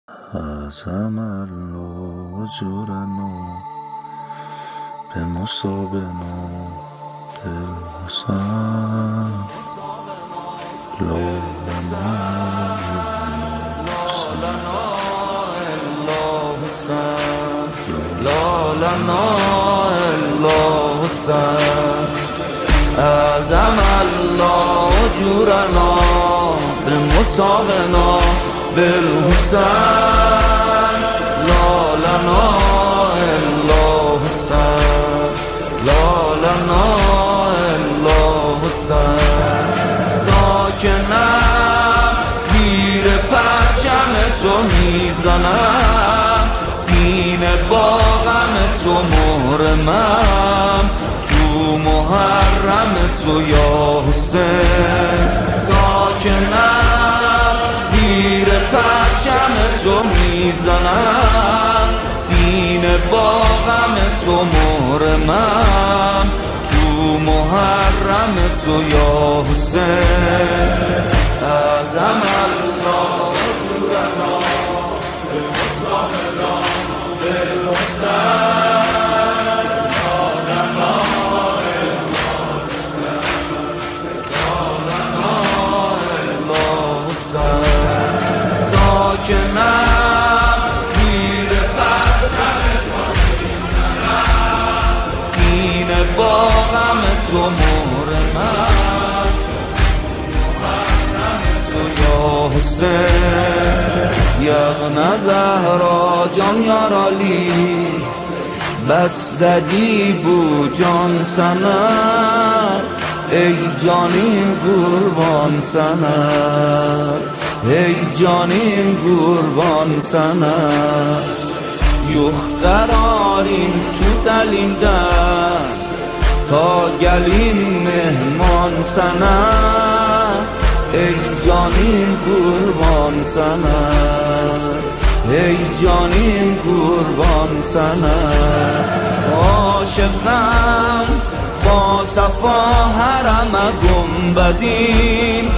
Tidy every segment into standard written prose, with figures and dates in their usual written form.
عزم الله اجورنا به مصابنا بالحسن لا لنا الا حسن لا لنا الا حسن عزم الله اجورنا بمصابنا بالحسن لا لنا الا حسن لا لنا الا حسن ساکنم زیر پرچم تو میزنم سینه با غم تو محرمم تو محرم تو یا حسین ساکنم زیر پرچم تو میزنم سینه با غم تو محرمم تو محرم تو یا حسین عزم الله اجورنا بالمصابنا بالحسن لا لنا الا حسن لا لنا الا حسن ساکنم زیر پرچم تو میزنم سینه با غم تو محرمم محرم تو یا حسین یغن زهرا جان یارالی بستگی بو جان سنه ای جانیم قربان سنه ای جانیم قربان سنه یخ قراریم تو دلیندن تا گلیم مهمان سنه ای جانیم قربان سنه ای جانیم قربان سنه عاشقم با صفا حرم گنبدین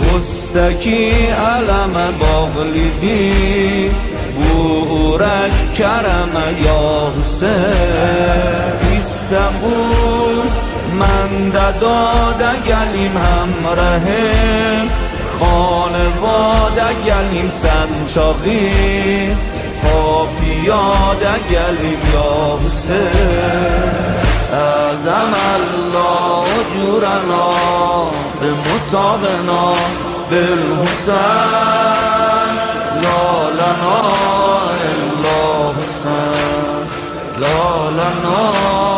مستکی علم باغلیدین بورک کرم یا حسین استنبول من داده گلیم همراهیم خانواده گلیم سنچاقی پا پیاده گلیم یا حسین عزم الله اجورنا به مصابنا بالحسن لا لنا الا حسن لا لنا